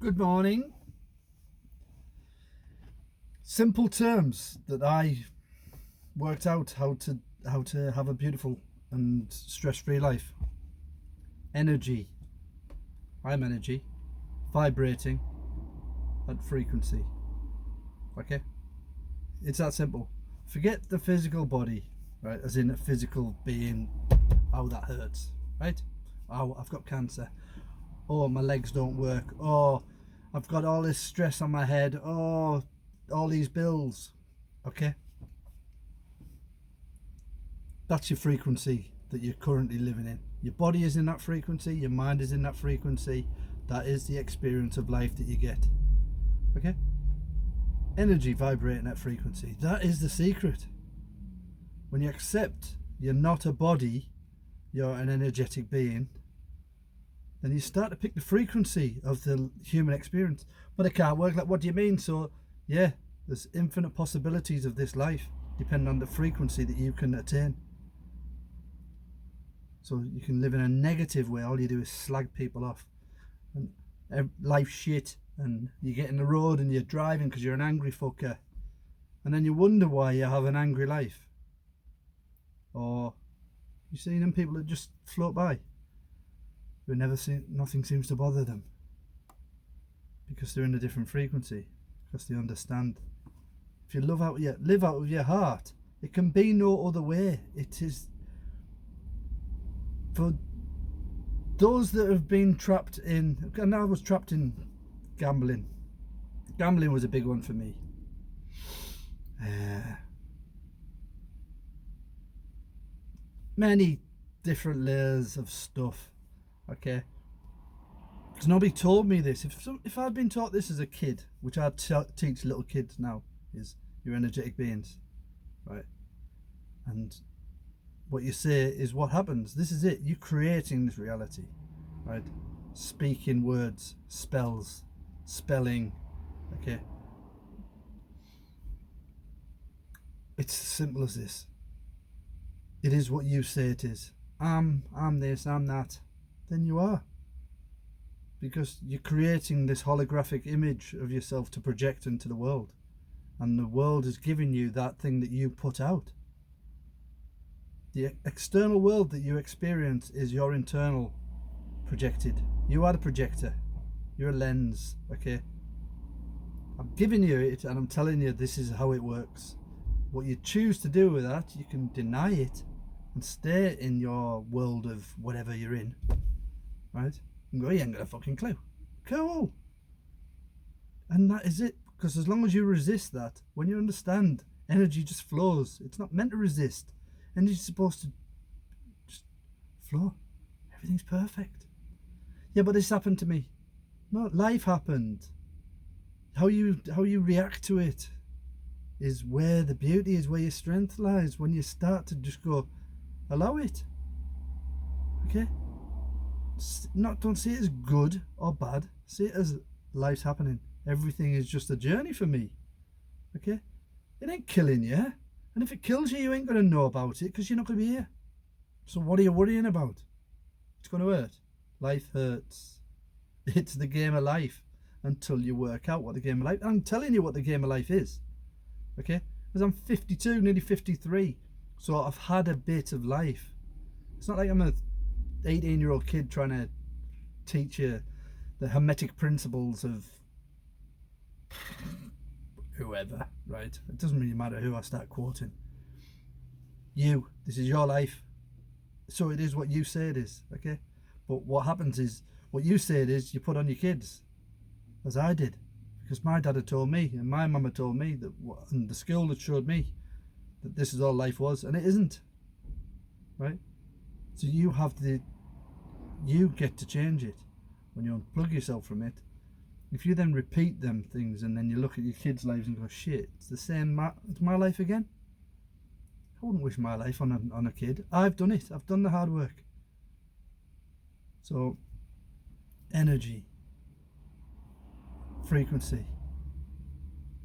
Good morning. Simple terms that I worked out how to have a beautiful and stress-free life. Energy. I'm energy, vibrating at frequency. Okay? It's that simple. Forget the physical body, right? As in a physical being. Oh, that hurts, right? Oh, I've got cancer. Oh, my legs don't work. Oh, I've got all this stress on my head. Oh, all these bills. Okay? That's your frequency that you're currently living in. Your body is in that frequency. Your mind is in that frequency. That is the experience of life that you get. Okay? Energy vibrating at frequency. That is the secret. When you accept you're not a body, you're an energetic being, then you start to pick the frequency of the human experience. But it can't work. Like, what do you mean? So, yeah, there's infinite possibilities of this life, depending on the frequency that you can attain. So you can live in a negative way. All you do is slag people off, and life's shit, and you get in the road and you're driving because you're an angry fucker, and then you wonder why you have an angry life. Or you see them people that just float by, who nothing seems to bother them, because they're in a different frequency, because they understand. If you live out of your heart, it can be no other way. It is for those that have been trapped in, and I was trapped in gambling. Gambling was a big one for me. Many different layers of stuff. Okay, because nobody told me this. If I'd been taught this as a kid, which I teach little kids now, is you're energetic beings, right? And what you say is what happens. This is it. You're creating this reality, right? Speaking words, spells, spelling. Okay, it's as simple as this. It is what you say it is. I'm this, I'm that. Then you are, because you're creating this holographic image of yourself to project into the world, and the world is giving you that thing that you put out. The external world that you experience is your internal projected. You are the projector. You're a lens. Okay, I'm giving you it and I'm telling you this is how it works. What you choose to do with that, you can deny it and stay in your world of whatever you're in, right? And go, you ain't got a fucking clue. Cool. And that is it. Because as long as you resist that, when you understand, energy just flows. It's not meant to resist. Energy's supposed to just flow. Everything's perfect. Yeah, but this happened to me. No, life happened. How you react to it is where the beauty is, where your strength lies. When you start to just go, allow it. Okay? Don't see it as good or bad. See it as life's happening. Everything is just a journey for me. Okay? It ain't killing you. And if it kills you, you ain't going to know about it because you're not going to be here. So what are you worrying about? It's going to hurt. Life hurts. It's the game of life until you work out what the game of life. I'm telling you what the game of life is. Okay? Because I'm 52, nearly 53. So I've had a bit of life. It's not like I'm a 18-year-old kid trying to teach you the hermetic principles of whoever, right? It doesn't really matter who I start quoting. This is your life, so it is what you say it is. Okay, but what happens is what you say it is, you put on your kids, as I did, because my dad had told me and my mum had told me that, and the school had showed me that this is all life was, and it isn't, right? So you get to change it when you unplug yourself from it. If you then repeat them things and then you look at your kids' lives and go, shit, it's the same, it's my life again. I wouldn't wish my life on a kid. I've done it. I've done the hard work. So, energy, frequency.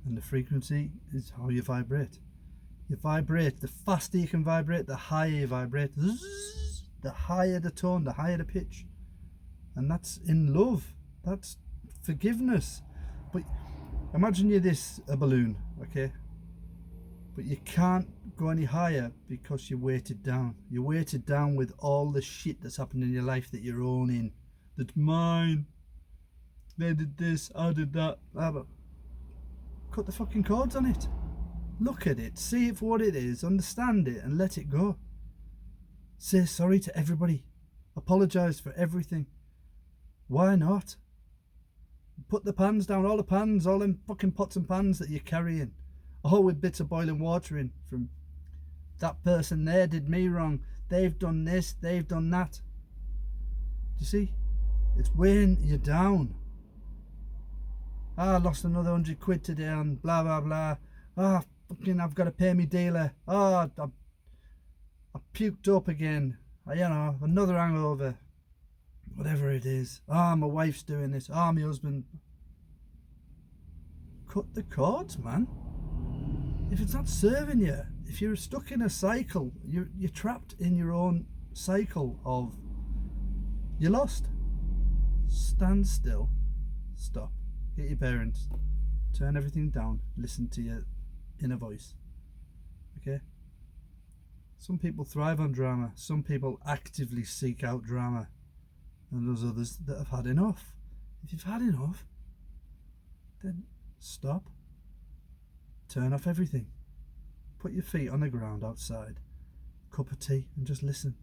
And the frequency is how you vibrate. You vibrate. The faster you can vibrate, the higher you vibrate. The higher the tone, the higher the pitch. And that's in love. That's forgiveness. But imagine you're a balloon, okay? But you can't go any higher because you're weighted down. You're weighted down with all the shit that's happened in your life that you're owning. That's mine. They did this, I did that. Blah, blah. Cut the fucking cords on it. Look at it, see it for what it is, understand it, and let it go. Say sorry to everybody. Apologise for everything. Why not? Put the pans down, all the pans, all them fucking pots and pans that you're carrying. All with bits of boiling water in from that person there did me wrong. They've done this, they've done that. Do you see? It's weighing you down. I lost another 100 quid today on blah blah blah. Fucking I've got to pay me dealer. I puked up again. Another hangover. Whatever it is. My wife's doing this. My husband. Cut the cords, man. If it's not serving you, if you're stuck in a cycle, you're trapped in your own cycle of you're lost. Stand still. Stop. Get your parents. Turn everything down. Listen to your inner voice. Okay? Some people thrive on drama. Some people actively seek out drama. And there's others that have had enough. If you've had enough, then stop. Turn off everything. Put your feet on the ground outside. Cup of tea and just listen.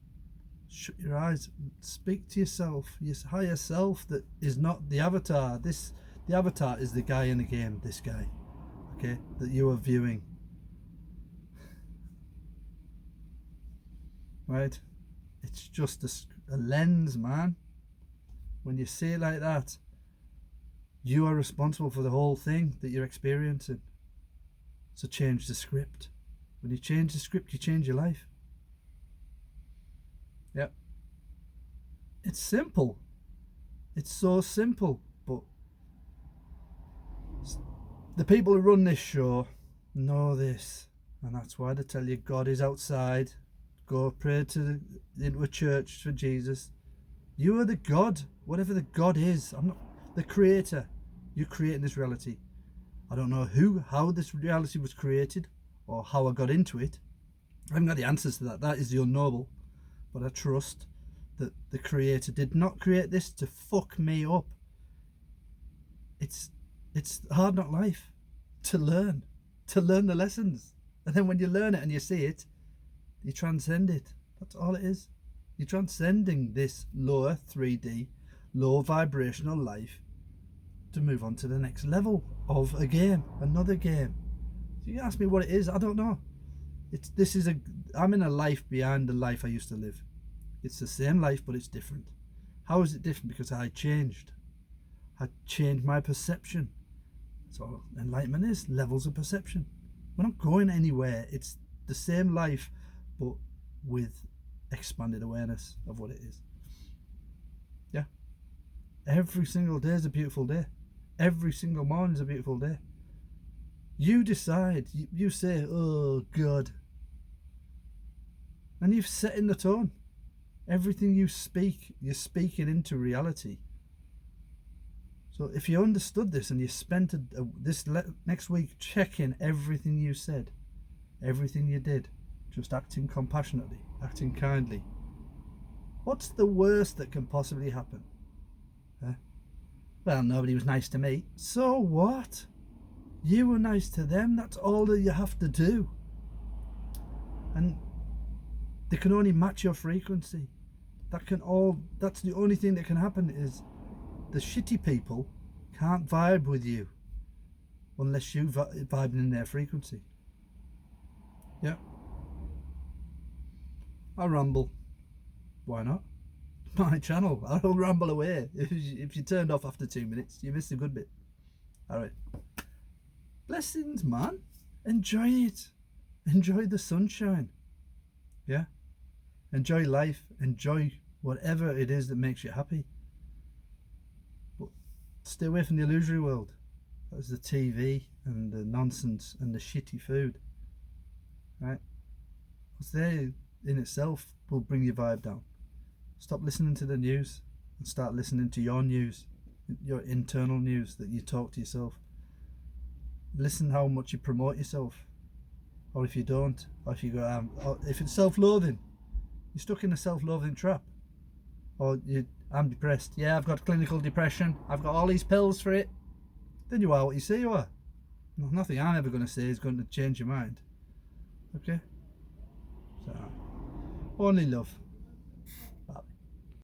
Shut your eyes. Speak to yourself. Your higher self that is not the avatar. The avatar is the guy in the game. This guy. Okay? That you are viewing. Right? It's just a lens, man. When you see it like that, you are responsible for the whole thing that you're experiencing. So change the script. When you change the script, you change your life. Yep. It's simple. It's so simple. But the people who run this show know this. And that's why they tell you God is outside. Go pray into a church for Jesus. You are the God. Whatever the God is. I'm not the creator. You're creating this reality. I don't know how this reality was created or how I got into it. I haven't got the answers to that. That is the unknowable. But I trust that the creator did not create this to fuck me up. It's hard not life to learn the lessons. And then when you learn it and you see it, you transcend it. That's all it is. You're transcending this lower 3D, low vibrational life to move on to the next level of a game, another game. So you ask me what it is, I don't know. I'm in a life beyond the life I used to live. It's the same life, but it's different. How is it different? Because I changed. I changed my perception. That's all enlightenment is, levels of perception. We're not going anywhere. It's the same life, but with expanded awareness of what it is. Yeah. Every single day is a beautiful day. Every single morning is a beautiful day. You decide. You say, oh God. And you've set in the tone. Everything you speak, you're speaking into reality. So if you understood this and you spent next week checking everything you said, everything you did, just acting compassionately, acting kindly, what's the worst that can possibly happen? Well, nobody was nice to me. So what? You were nice to them. That's all that you have to do. And they can only match your frequency. That's the only thing that can happen is the shitty people can't vibe with you unless you vibe in their frequency. Yeah. I ramble. Why not? My channel. I'll ramble away. If you turned off after 2 minutes, you missed a good bit. Alright. Blessings, man. Enjoy it. Enjoy the sunshine. Yeah. Enjoy life. Enjoy whatever it is that makes you happy. But stay away from the illusory world. That's the TV and the nonsense and the shitty food. Right? What's there in itself will bring your vibe down. Stop listening to the news and start listening to your news. your internal news that you talk to yourself. Listen how much you promote yourself. Or if you don't, or if you go, or if it's self-loathing, you're stuck in a self-loathing trap. Or I'm depressed. Yeah, I've got clinical depression. I've got all these pills for it. Then you are what you say you are. Nothing I'm ever going to say is going to change your mind. Okay? So, only love.